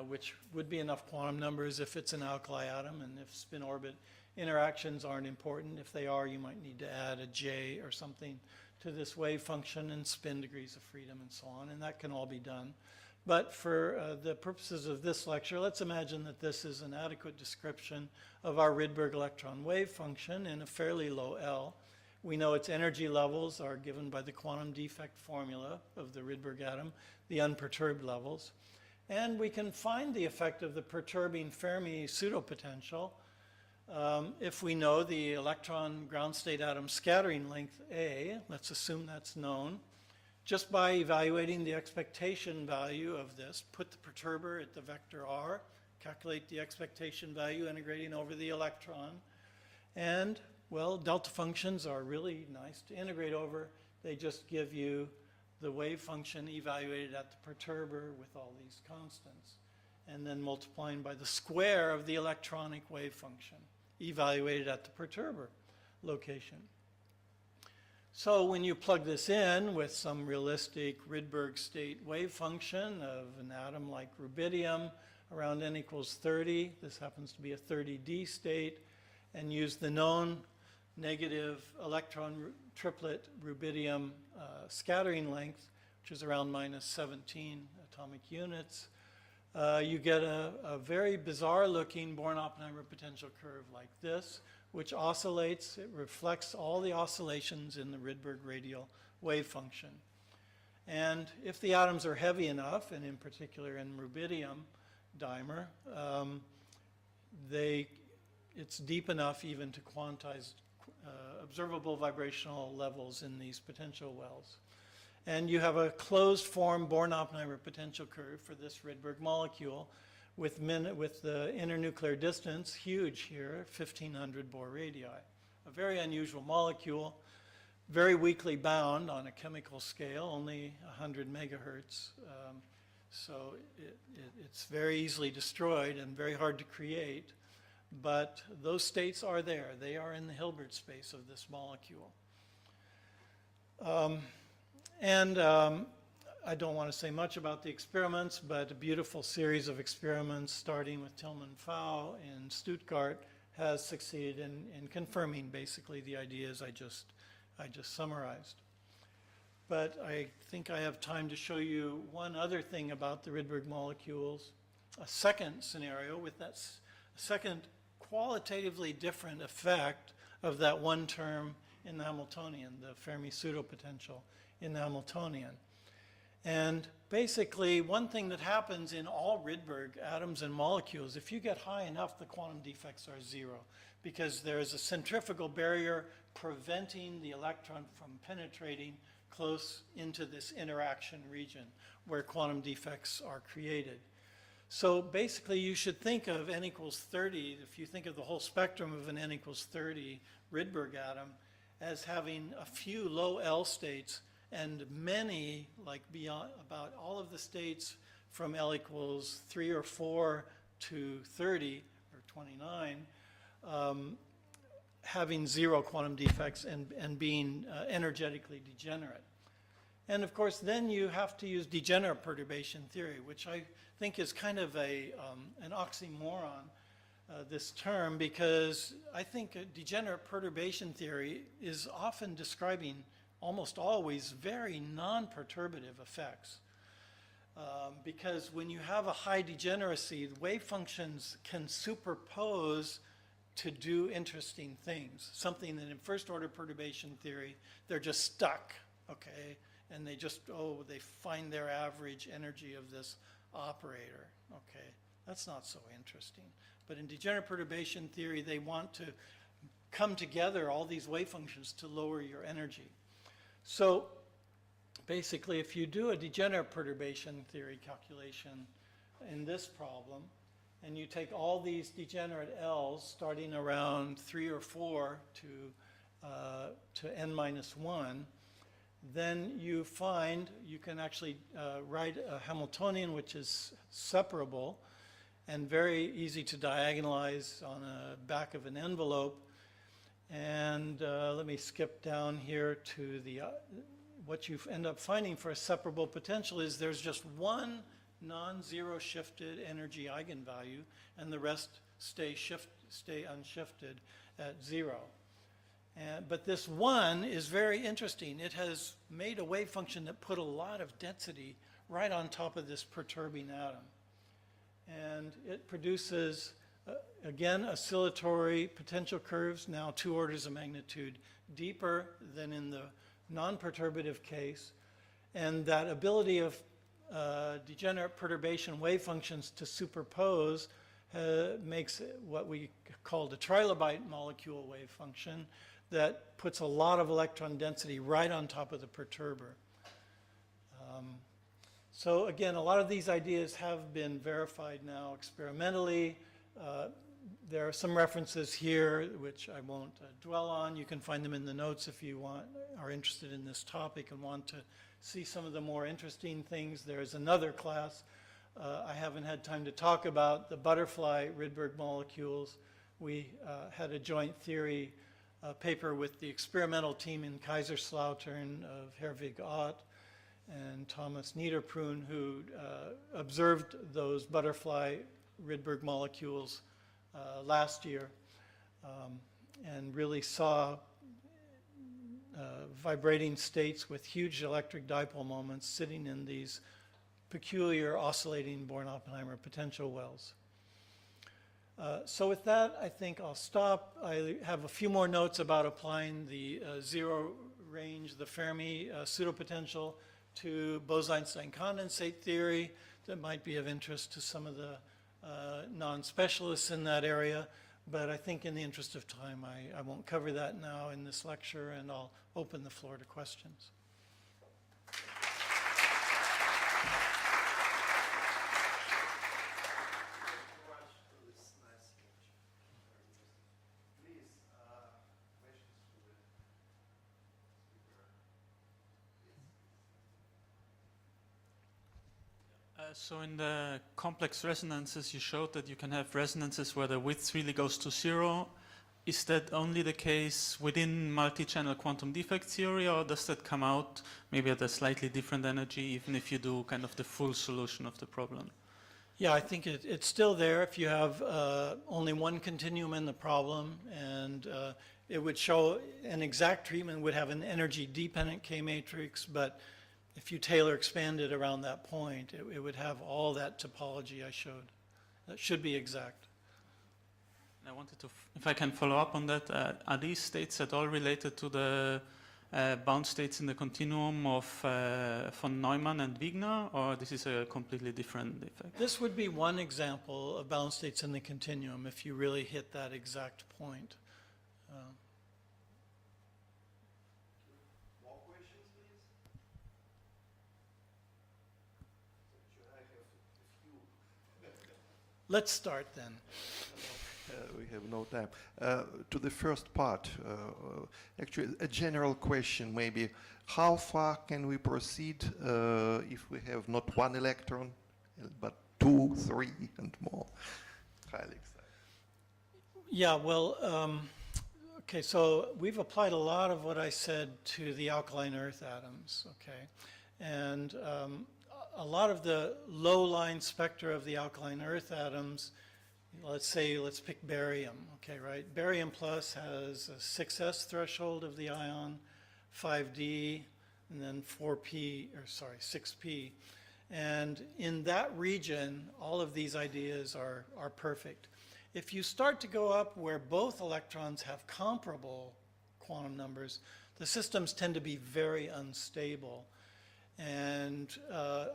which would be enough quantum numbers if it's an alkali atom, and if spin orbit interactions aren't important. If they are, you might need to add a J or something to this wave function and spin degrees of freedom and so on, and that can all be done. But for the purposes of this lecture, let's imagine that this is an adequate description of our Rydberg electron wave function in a fairly low L. We know its energy levels are given by the quantum defect formula of the Rydberg atom, the unperturbed levels. And we can find the effect of the perturbing Fermi pseudopotential if we know the electron ground state atom scattering length A, let's assume that's known, just by evaluating the expectation value of this, put the perturber at the vector R, calculate the expectation value integrating over the electron, and, well, delta functions are really nice to integrate over. They just give you the wave function evaluated at the perturber with all these constants, and then multiplying by the square of the electronic wave function evaluated at the perturber location. So when you plug this in with some realistic Rydberg state wave function of an atom like rubidium around n equals 30. This happens to be a 30D state, and use the known negative electron triplet rubidium scattering length, which is around minus 17 atomic units. You get a very bizarre looking Born-Oppenheimer potential curve like this, which oscillates. It reflects all the oscillations in the Rydberg radial wave function. And if the atoms are heavy enough, and in particular in rubidium dimer, it's deep enough even to quantize observable vibrational levels in these potential wells. And you have a closed form Born-Oppenheimer potential curve for this Rydberg molecule with the internuclear distance huge here, 1500 Bohr radii. A very unusual molecule, very weakly bound on a chemical scale, only 100 megahertz. So it's very easily destroyed and very hard to create. But those states are there. They are in the Hilbert space of this molecule. I don't want to say much about the experiments, but a beautiful series of experiments starting with Tillman Pfau in Stuttgart has succeeded in confirming basically the ideas I just summarized. But I think I have time to show you one other thing about the Rydberg molecules, a second scenario with that second qualitatively different effect of that one term in the Hamiltonian, the Fermi pseudopotential in the Hamiltonian. And basically, one thing that happens in all Rydberg atoms and molecules, if you get high enough, the quantum defects are zero, because there is a centrifugal barrier preventing the electron from penetrating close into this interaction region where quantum defects are created. So basically, you should think of n equals 30, if you think of the whole spectrum of an n equals 30 Rydberg atom, as having a few low L states and many, like beyond about all of the states from L equals 3 or 4 to 30 or 29, having zero quantum defects and being energetically degenerate. And of course, then you have to use degenerate perturbation theory, which I think is kind of an oxymoron, this term, because I think degenerate perturbation theory is often describing almost always very non-perturbative effects. Because when you have a high degeneracy, the wave functions can superpose to do interesting things. Something that in first order perturbation theory, they're just stuck, okay? And they just, they find their average energy of this operator, okay? That's not so interesting. But in degenerate perturbation theory, they want to come together, all these wave functions, to lower your energy. So basically, if you do a degenerate perturbation theory calculation in this problem, and you take all these degenerate L's starting around 3 or 4 to n minus 1, then you find you can actually write a Hamiltonian which is separable and very easy to diagonalize on the back of an envelope. And let me skip down here to the what you end up finding for a separable potential is there's just one non-zero shifted energy eigenvalue, and the rest stay unshifted at 0. But this one is very interesting. It has made a wave function that put a lot of density right on top of this perturbing atom. And it produces, again, oscillatory potential curves, now 2 orders of magnitude deeper than in the non-perturbative case. And that ability of degenerate perturbation wave functions to superpose makes what we call a trilobite molecule wave function that puts a lot of electron density right on top of the perturber. So again, a lot of these ideas have been verified now experimentally. There are some references here which I won't dwell on. You can find them in the notes if you are interested in this topic and want to see some of the more interesting things. There's another class I haven't had time to talk about, the butterfly Rydberg molecules. We had a joint theory paper with the experimental team in Kaiserslautern of Herwig Ott and Thomas Niederprun, who observed those butterfly Rydberg molecules last year, and really saw vibrating states with huge electric dipole moments sitting in these peculiar oscillating Born-Oppenheimer potential wells. So with that, I think I'll stop. I have a few more notes about applying the zero range, the Fermi pseudopotential to Bose-Einstein condensate theory that might be of interest to some of the non-specialists in that area. But I think in the interest of time, I won't cover that now in this lecture, and I'll open the floor to questions. So in the complex resonances, you showed that you can have resonances where the width really goes to zero. Is that only the case within multi-channel quantum defect theory, or does that come out maybe at a slightly different energy, even if you do kind of the full solution of the problem? Yeah, I think it's still there if you have only one continuum in the problem, and it would show an exact treatment would have an energy-dependent K-matrix, but if you Taylor expand it around that point, it would have all that topology I showed. That should be exact. I wanted to, if I can follow up on that, are these states at all related to the bound states in the continuum of von Neumann and Wigner, or this is a completely different effect? This would be one example of bound states in the continuum if you really hit that exact point. More questions, please? Should I have a few? Let's start then. We have no time. To the first part, actually a general question maybe. How far can we proceed if we have not one electron, but 2, 3, and more? Highly excited. Yeah, well, okay, so we've applied a lot of what I said to the alkaline earth atoms, okay? And a lot of the low-line spectra of the alkaline earth atoms, let's pick barium, okay, right? Barium plus has a 6s threshold of the ion, 5d, and then 6p. And in that region, all of these ideas are perfect. If you start to go up where both electrons have comparable quantum numbers, the systems tend to be very unstable. And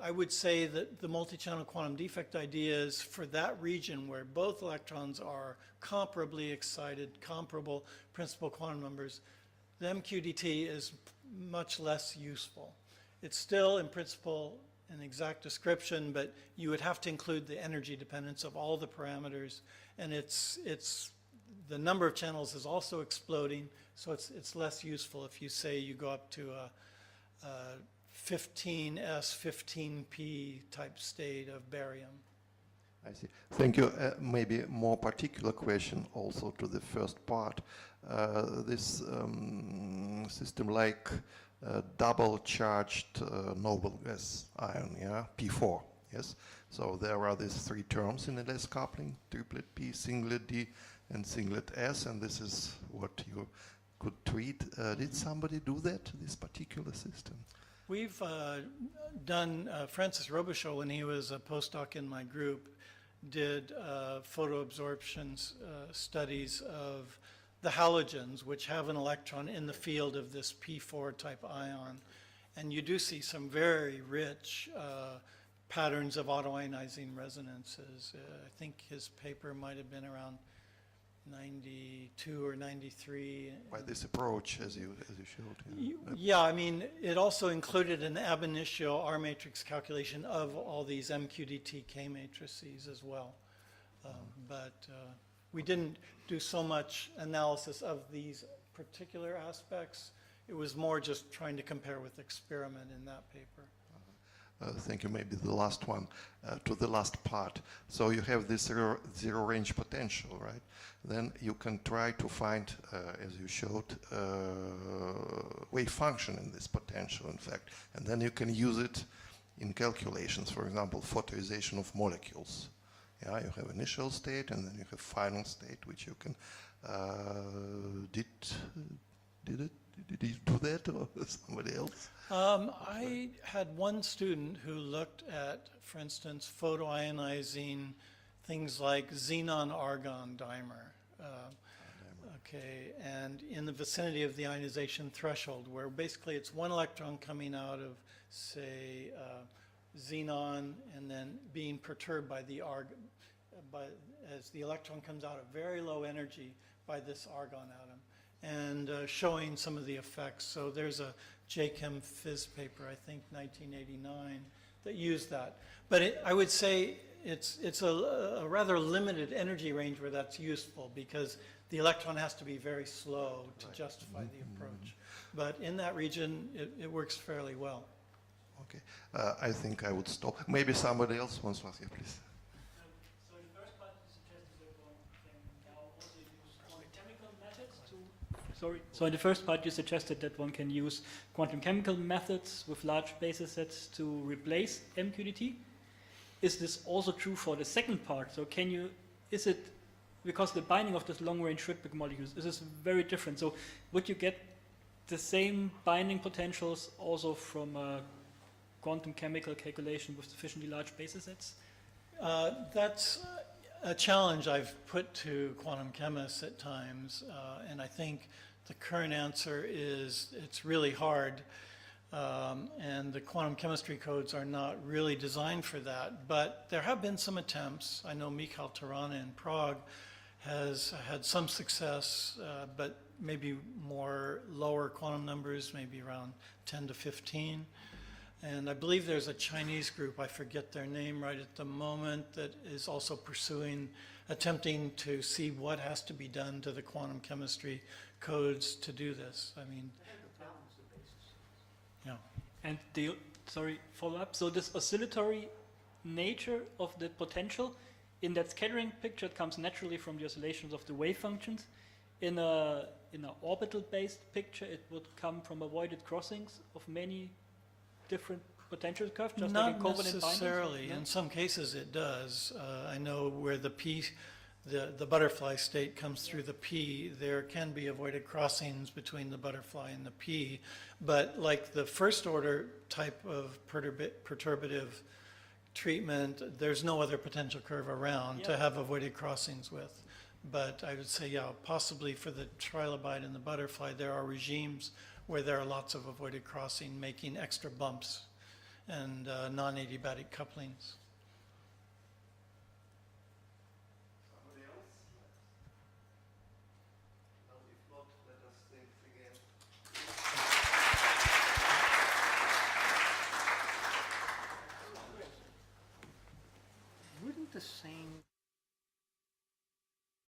I would say that the multi-channel quantum defect ideas for that region where both electrons are comparably excited, comparable principal quantum numbers, the MQDT is much less useful. It's still, in principle, an exact description, but you would have to include the energy dependence of all the parameters, and the number of channels is also exploding, so it's less useful if you say you go up to a 15s, 15p type state of barium. I see. Thank you. Maybe a more particular question also to the first part. This system like double charged noble gas ion, yeah, P4, yes? So there are these three terms in LS coupling, triplet P, singlet D, and singlet S, and this is what you could treat. Did somebody do that, this particular system? We've done, Francis Robichaud, when he was a postdoc in my group, did photoabsorption studies of the halogens, which have an electron in the field of this P4 type ion. And you do see some very rich patterns of autoionizing resonances. I think his paper might have been around 92 or 93. By this approach, as you showed. Yeah, I mean, it also included an ab initio R matrix calculation of all these MQDT K matrices as well. But we didn't do so much analysis of these particular aspects. It was more just trying to compare with experiment in that paper. Thank you. Maybe the last one, to the last part. So you have this zero range potential, right? Then you can try to find, as you showed, wave function in this potential, in fact. And then you can use it in calculations, for example, photoization of molecules. Yeah, you have initial state and then you have final state, which you can. Did you do that or somebody else? I had one student who looked at, for instance, photoionizing things like xenon-argon dimer. Okay, and in the vicinity of the ionization threshold, where basically it's one electron coming out of, say, xenon, and then being perturbed by the argon, as the electron comes out at very low energy by this argon atom, and showing some of the effects. So there's a JChem Phys paper, I think 1989, that used that. But I would say it's a rather limited energy range where that's useful, because the electron has to be very slow to justify the approach. But in that region, it works fairly well. Okay, I think I would stop. Maybe somebody else wants to ask you, please. So the first part you suggested that one can now also use quantum chemical methods to... Sorry. So in the first part you suggested that one can use quantum chemical methods with large basis sets to replace MQDT. Is this also true for the second part? So can you, is it, because the binding of this long-range Rydberg molecules is very different. So would you get the same binding potentials also from a quantum chemical calculation with sufficiently large basis sets? That's a challenge I've put to quantum chemists at times, and I think the current answer is it's really hard, and the quantum chemistry codes are not really designed for that. But there have been some attempts. I know Michal Tarana in Prague has had some success, but maybe more lower quantum numbers, maybe around 10 to 15. And I believe there's a Chinese group, I forget their name right at the moment, that is also attempting to see what has to be done to the quantum chemistry codes to do this. I mean, yeah. And follow up. So this oscillatory nature of the potential, in that scattering picture, it comes naturally from the oscillations of the wave functions. In a orbital-based picture, it would come from avoided crossings of many different potential curves, just like in not covalent necessarily. bindings? No? In some cases it does. I know where the butterfly state comes through the P, there can be avoided crossings between the butterfly and the P. But like the first order type of perturbative treatment, there's no other potential curve around to have avoided crossings with. But I would say, yeah, possibly for the trilobite and the butterfly, there are regimes where there are lots of avoided crossing, making extra bumps and non-adiabatic couplings. Somebody else? Well, if not, let us think again. Wouldn't the same